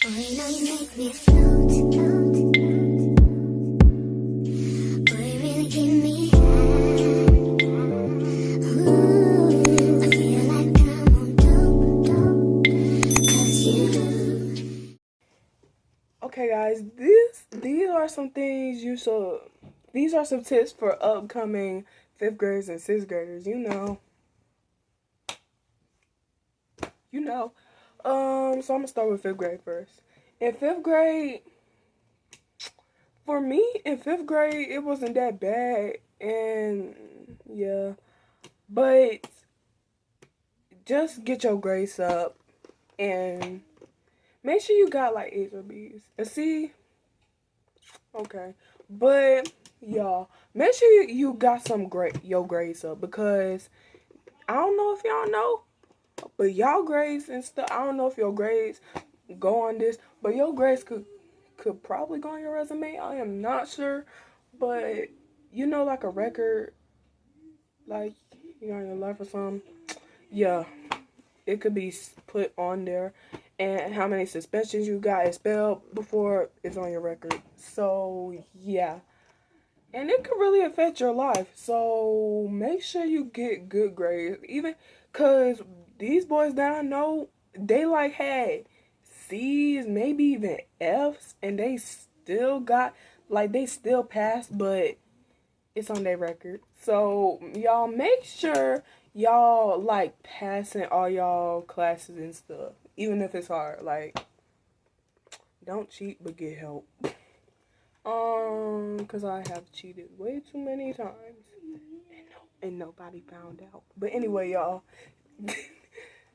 you know you make me float, boy, you really give me high. Ooh, I feel like I'm on dope, 'cause you. Okay, guys, these are some things you should. These are some tips for upcoming fifth graders and sixth graders. You know. So I'm gonna start with fifth grade first. In fifth grade, for me, in fifth grade, it wasn't that bad, and yeah, but just get your grades up and make sure you got like A's or B's. And see, okay, but y'all, make sure you got your grades up because I don't know if y'all know, but y'all grades and stuff. I don't know if your grades go on this, but your grades could probably go on your resume. I am not sure, but like a record, like in your life or something. Yeah, it could be put on there, and how many suspensions you got expelled before it's on your record. So yeah, and it could really affect your life. So make sure you get good grades, even cause these boys that I know, they like had C's, maybe even F's, and they still got they still passed, but it's on their record. So y'all make sure y'all like passing all y'all classes and stuff, even if it's hard. Like, don't cheat, but get help. Cause I have cheated way too many times, and nobody found out. But anyway, y'all,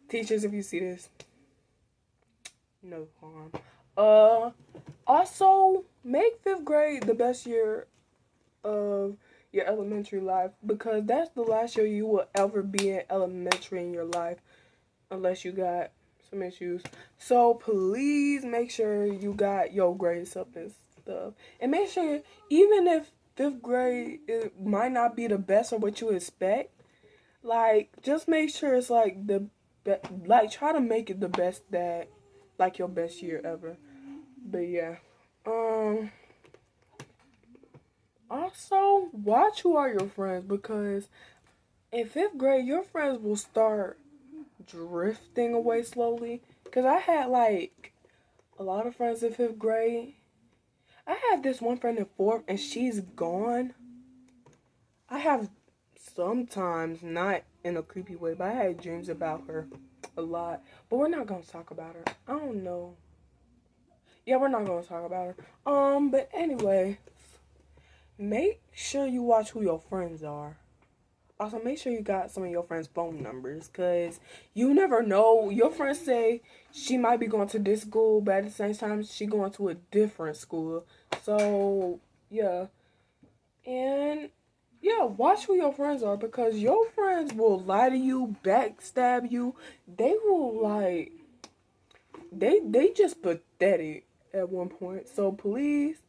teachers, if you see this, no harm. Also make fifth grade the best year of your elementary life because that's the last year you will ever be in elementary in your life, unless you got some issues. So please make sure you got your grades up and stuff, and make sure even if fifth grade it might not be the best or what you expect, like just make sure it's like try to make it the best that like your best year ever. But yeah, also watch who are your friends because in fifth grade your friends will start drifting away slowly. Because I had like a lot of friends in fifth grade. I had this one friend in fourth and she's gone. I have sometimes, not in a creepy way, but I had dreams about her a lot. But we're not gonna talk about her. I don't know. Yeah, we're not gonna talk about her. But anyway, make sure you watch who your friends are. Also, make sure you got some of your friends' phone numbers, because you never know. Your friends say she might be going to this school, but at the same time, she going to a different school. So, yeah. And, yeah, watch who your friends are, because your friends will lie to you, backstab you. They will, they just pathetic at one point. So, please,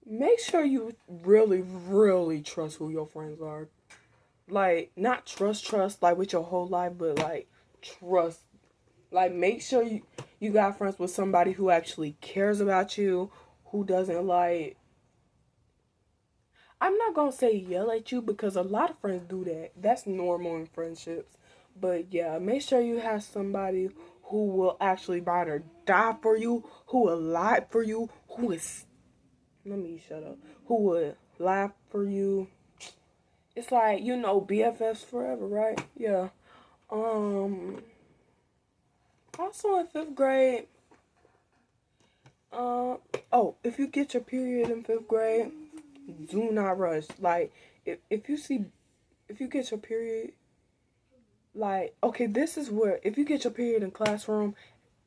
make sure you really, really trust who your friends are. Like, not trust like with your whole life, but like trust. Like, make sure you got friends with somebody who actually cares about you, who doesn't like, I'm not gonna say yell at you because a lot of friends do that. That's normal in friendships. But yeah, make sure you have somebody who will actually ride or die for you, who will lie for you, who is, let me shut up, who would lie for you. It's like, BFFs forever, right? Yeah. Um. Also in fifth grade. Oh, if you get your period in fifth grade, do not rush. Like, if you get your period, like, okay, this is where if you get your period in classroom,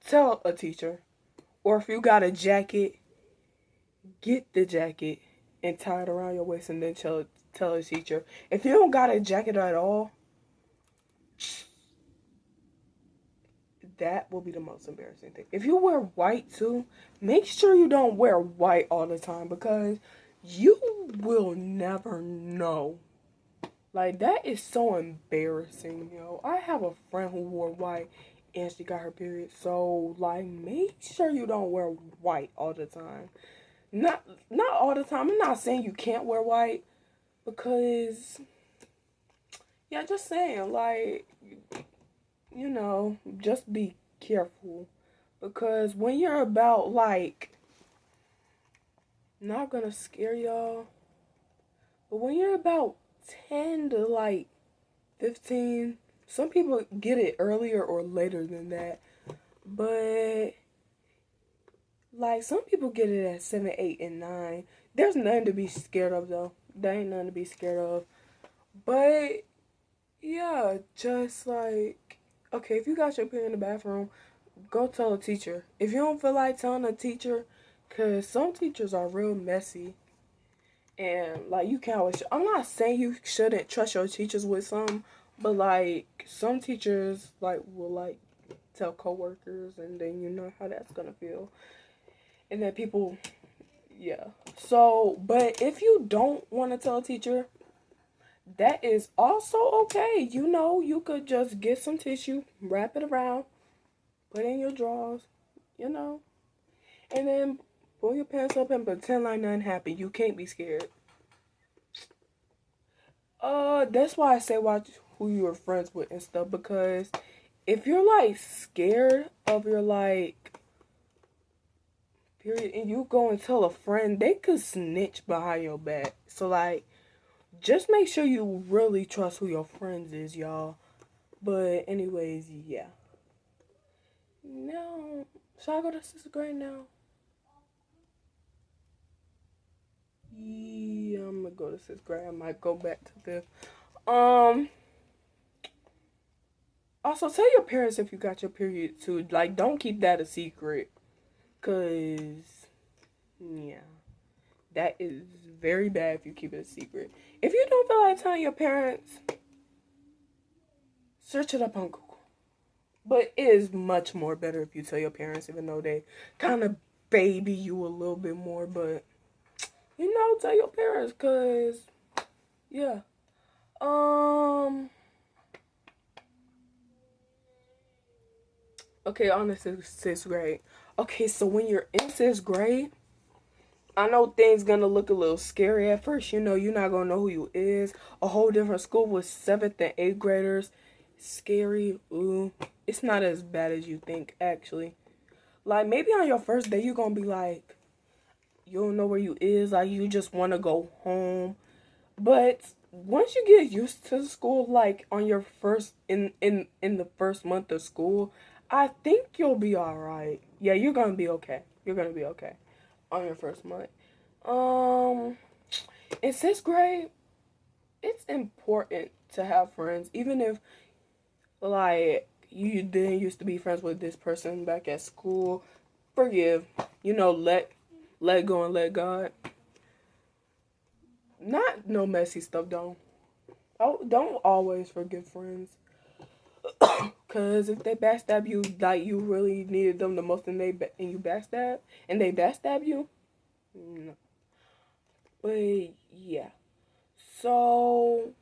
tell a teacher. Or if you got a jacket, get the jacket and tie it around your waist, and then tell a teacher. If you don't got a jacket at all, that will be the most embarrassing thing. If you wear white too, make sure you don't wear white all the time because you will never know. Like, that is so embarrassing, I have a friend who wore white and she got her period. So like, make sure you don't wear white all the time. Not all the time. I'm not saying you can't wear white because yeah, just saying like, just be careful because when you're about like, not gonna scare y'all, but when you're about 10 to like 15, some people get it earlier or later than that, but like some people get it at 7, 8, and 9. There's nothing to be scared of though. There ain't nothing to be scared of. But yeah, just like, okay, if you got your period in the bathroom, go tell a teacher. If you don't feel like telling a teacher, because some teachers are real messy. And like, you can't always, I'm not saying you shouldn't trust your teachers with some, but like some teachers like will like tell coworkers, and then you know how that's gonna feel. And then people, yeah. So, but if you don't want to tell a teacher, that is also okay. You could just get some tissue, wrap it around, put it in your drawers, you know, and then pull your pants up and pretend like nothing happened. You can't be scared. That's why I say watch who you are friends with and stuff, because if you're like scared of your like period and you go and tell a friend, they could snitch behind your back. So like, just make sure you really trust who your friends is, y'all. But anyways, yeah. No, should I go to sixth grade now? Yeah, I'm gonna go to sixth grade. I might go back to fifth. Um. Also, tell your parents if you got your period too. Like, don't keep that a secret, cause yeah, that is very bad if you keep it a secret. If you don't feel like telling your parents, search it up on Google. But it is much more better if you tell your parents, even though they kind of baby you a little bit more. But tell your parents, cause yeah. Um. Okay, on the sixth grade. Okay, so when you're in sixth grade, I know things gonna look a little scary at first. You're not gonna know who you is. A whole different school with seventh and eighth graders. Scary. Ooh, it's not as bad as you think, actually. Like, maybe on your first day, you're gonna be like, you don't know where you is. Like, you just want to go home. But once you get used to school, like on your first in the first month of school, I think you'll be all right. Yeah, you're gonna be okay. You're gonna be okay on your first month. Um, in sixth grade, it's important to have friends, even if like you didn't used to be friends with this person back at school. Forgive, let go and let God. Not no messy stuff, though. Oh, don't always forgive friends. Cause if they backstab you, like you really needed them the most, and and you backstab you, no. But yeah. So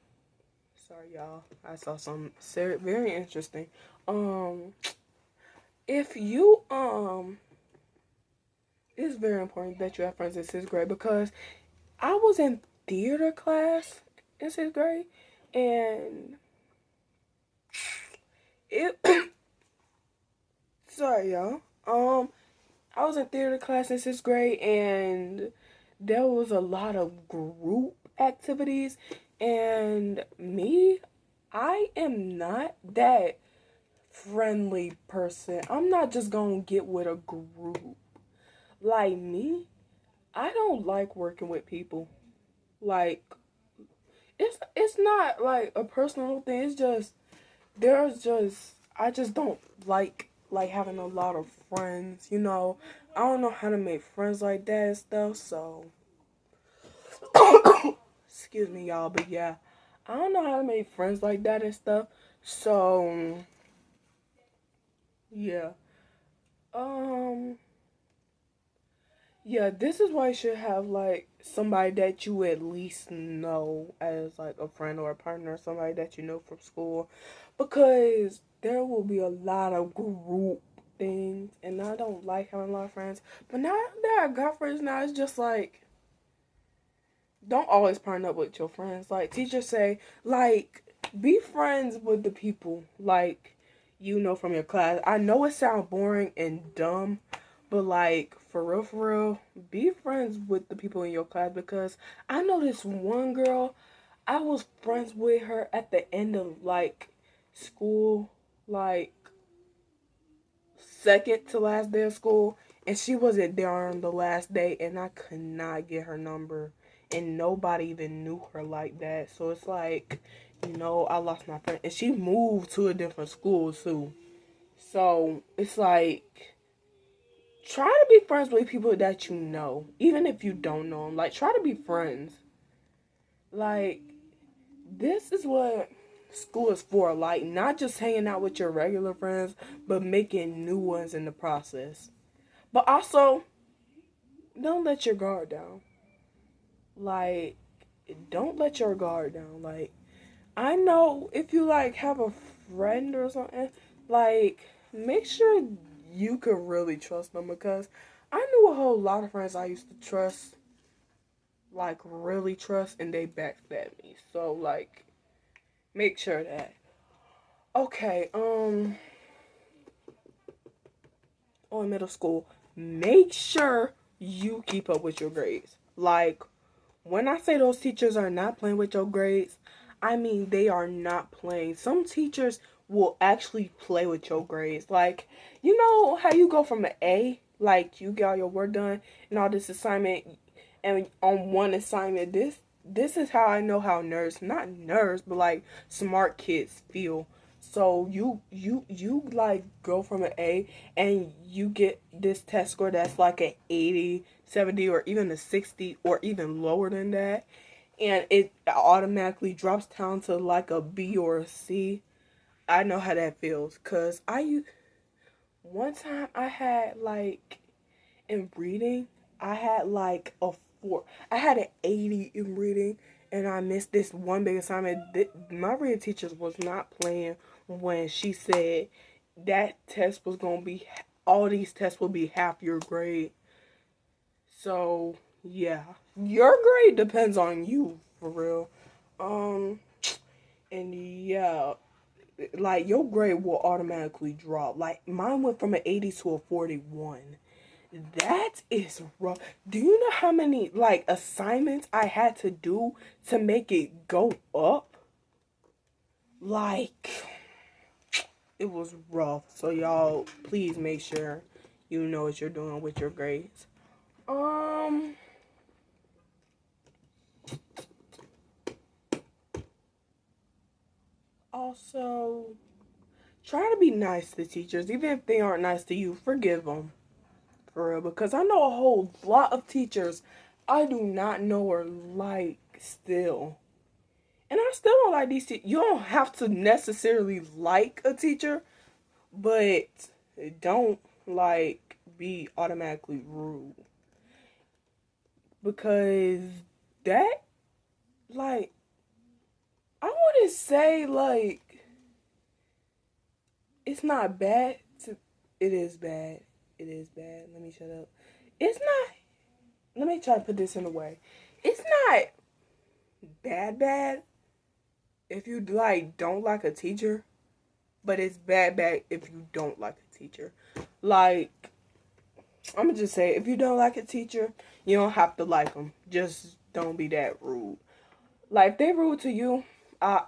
sorry, y'all. I saw some very interesting. Um, if you it's very important that you have friends in sixth grade, because I was in theater class in sixth grade, and it sorry y'all. I was in theater class in sixth grade, and there was a lot of group activities, and me, I am not that friendly person. I'm not just gonna get with a group. Like me, I don't like working with people. Like, it's not like a personal thing. It's just I just don't like having a lot of friends. I don't know how to make friends like that and stuff. So excuse me, y'all, but yeah, I don't know how to make friends like that and stuff. So yeah, um, yeah, this is why you should have like somebody that you at least know as like a friend or a partner, somebody that you know from school, because there will be a lot of group things, and I don't like having a lot of friends. But now that I got friends now, it's just like, don't always partner up with your friends. Like teachers say, like, be friends with the people like you know from your class. I know it sounds boring and dumb, but like for real, be friends with the people in your class, because I know this one girl, I was friends with her at the end of like school, like second to last day of school, and she wasn't there on the last day, and I could not get her number, and nobody even knew her like that. So it's like, I lost my friend, and she moved to a different school too. So it's like, try to be friends with people that you know, even if you don't know them. Like, try to be friends. Like, this is what school is for. Like, not just hanging out with your regular friends, but making new ones in the process. But also, don't let your guard down. Like, don't let your guard down. Like, I know if you like have a friend or something, like, make sure you could really trust them, because I knew a whole lot of friends I used to trust, like really trust, and they backstabbed me. So like, make sure that. Okay, on middle school, make sure you keep up with your grades. Like, when I say those teachers are not playing with your grades, I mean they are not playing. Some teachers will actually play with your grades. Like, you know how you go from an A, like you get all your work done and all this assignment, and on one assignment, this is how I know how nerds, not nerds, but like smart kids feel. So you like go from an A, and you get this test score that's like an 80, 70, or even a 60, or even lower than that, and it automatically drops down to like a B or a C. I know how that feels, cuz one time I had like, in reading, I had like a 4. I had an 80 in reading, and I missed this one big assignment. My reading teacher was not playing when she said that test was going to be, all these tests will be half your grade. So, yeah. Your grade depends on you, for real. Um, and yeah, like your grade will automatically drop. Like mine went from an 80 to a 41. That is rough. Do you know how many like assignments I had to do to make it go up? Like, it was rough. So y'all, please make sure you know what you're doing with your grades. Um Also, try to be nice to teachers, even if they aren't nice to you. Forgive them, for real, because I know a whole lot of teachers I do not know or like still. And I still don't like these teachers. You don't have to necessarily like a teacher, but don't like be automatically rude. Because that, like, I wouldn't say like it's not bad to, it is bad. It is bad. Let me shut up. It's not, let me try to put this in a way. It's not bad if you like don't like a teacher, but it's bad if you don't like a teacher. Like, I'm gonna just say, if you don't like a teacher, you don't have to like them. Just don't be that rude. Like, if they rude to you, I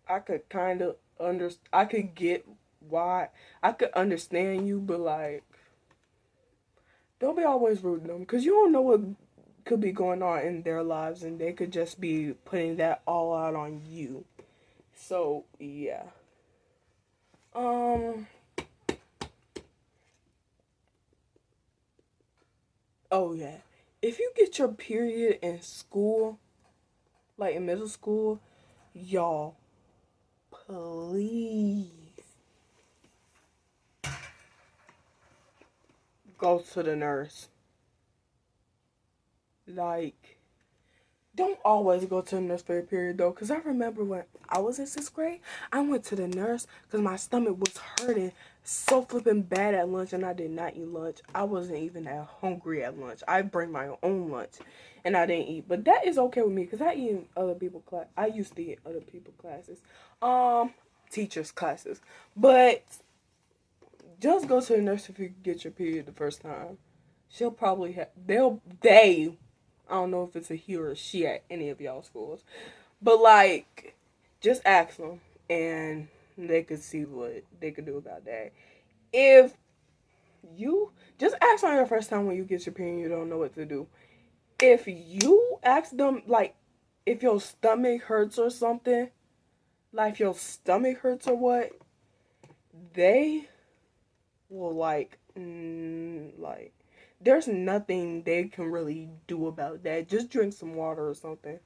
I could kind of I could get why, I could understand you, but like, don't be always rude to them, because you don't know what could be going on in their lives, and they could just be putting that all out on you. So yeah. Um. Oh yeah. If you get your period in school, like in middle school, y'all, please go to the nurse. Like, don't always go to the nurse for a period though, because I remember when I was in 6th grade, I went to the nurse because my stomach was hurting so flipping bad at lunch, and I did not eat lunch. I wasn't even that hungry at lunch. I bring my own lunch, and I didn't eat. But that is okay with me because I eat in other people's class. I used to eat other people's classes, teachers' classes. But just go to the nurse if you get your period the first time. She'll probably have. They. I don't know if it's a he or a she at any of y'all schools, but like, just ask them, and they could see what they could do about that. If you just ask on your first time when you get your period, you don't know what to do. If you ask them, like, if your stomach hurts or something, like if your stomach hurts or what, they will like there's nothing they can really do about that. Just drink some water or something.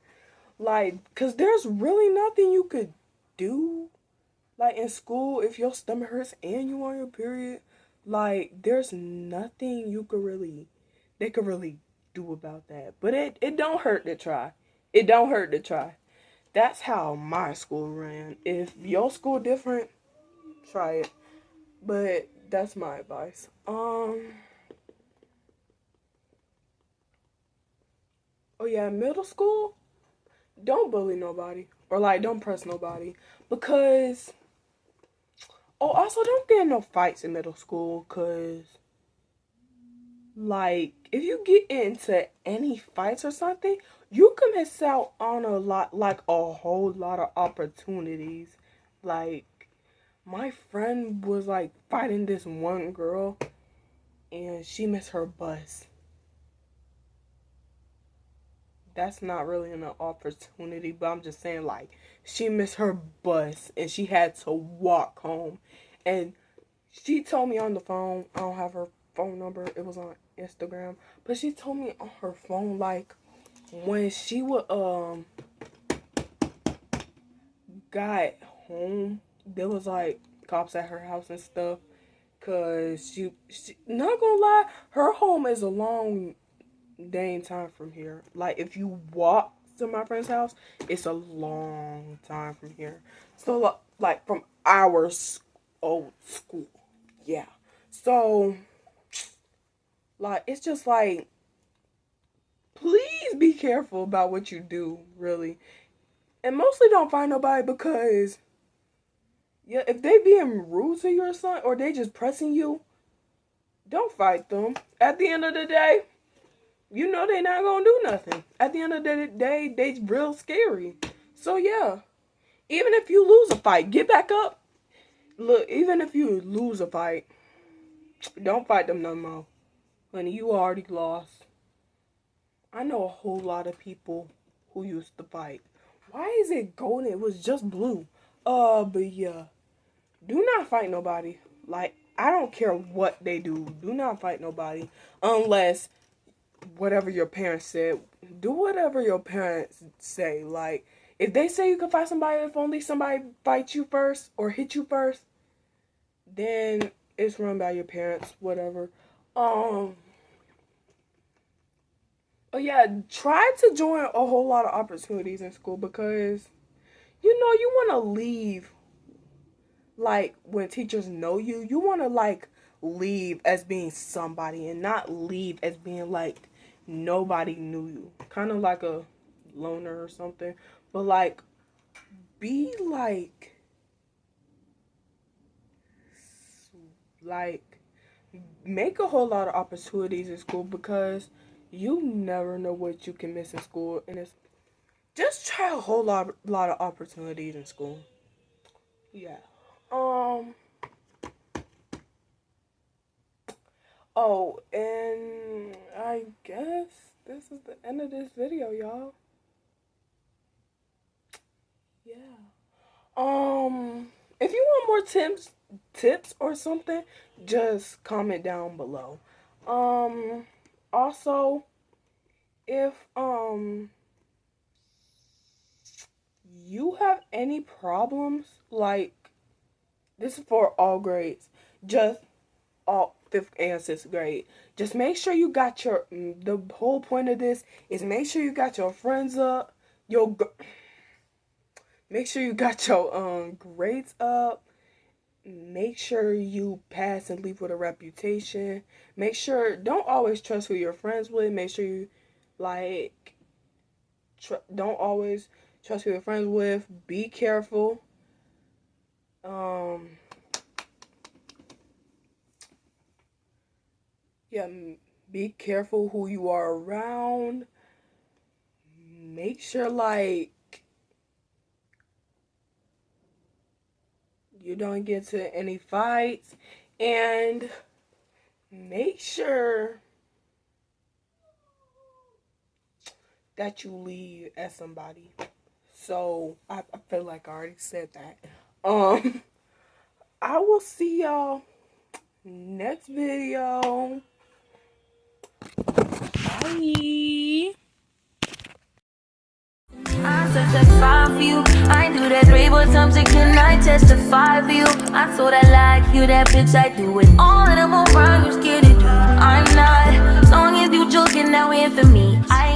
Like, cause there's really nothing you could do. Like in school, if your stomach hurts and you on your period, like there's nothing they could really do about that. But it don't hurt to try. It don't hurt to try. That's how my school ran. If your school different, try it. But that's my advice. Oh yeah, middle school, don't bully nobody or like don't press nobody because also don't get in no fights in middle school because like if you get into any fights or something, you can miss out on a whole lot of opportunities. Like my friend was like fighting this one girl and she missed her bus. That's not really an opportunity, but I'm just saying, like, she missed her bus and she had to walk home. And she told me on the phone, I don't have her phone number, it was on Instagram, but she told me on her phone, like, when she would, got home, there was, like, cops at her house and stuff. Cause she not gonna lie, her home is a long dang time from here. Like if you walk to my friend's house, it's a long time from here. So like from our old school, yeah. So like it's just like please be careful about what you do, really, and mostly don't find nobody because yeah, if they being rude to you or something, or they just pressing you, don't fight them. At the end of the day, you know they not gonna do nothing. At the end of the day, they real scary. So yeah, even if you lose a fight, get back up. Look, even if you lose a fight, don't fight them no more. Honey, you already lost. I know a whole lot of people who used to fight. Why is it golden? It was just blue. But yeah, do not fight nobody. Like, I don't care what they do. Do not fight nobody unless whatever your parents said, do whatever your parents say. Like, if they say you can fight somebody, if only somebody fights you first or hit you first, then it's run by your parents, whatever. Oh yeah, try to join a whole lot of opportunities in school because you know you want to leave like when teachers know you want to like leave as being somebody and not leave as being like nobody knew you, kind of like a loner or something, but like be like make a whole lot of opportunities in school because you never know what you can miss in school, and it's just try a whole lot of opportunities in school. Yeah. um Oh, and I guess this is the end of this video, y'all. Yeah. If you want more tips or something, just comment down below. Um, also, if you have any problems, like this is for all grades, just all 5th and 6th grade. Just make sure you got your, the whole point of this is make sure you got your friends up, make sure you got your grades up, make sure you pass and leave with a reputation. Make sure, don't always trust who you're friends with. Make sure you, like, don't always trust who you're friends with. Be careful. Yeah, be careful who you are around. Make sure, like, you don't get to any fights. And make sure that you leave as somebody. So, I feel like I already said that. I will see y'all next video. Bye. I testify for you. I do that 3 more times again. I testify for you. I told I like you, that bitch. I do it all, and I'm around. You scared to do. I'm not. As long as you joking, now in for me. I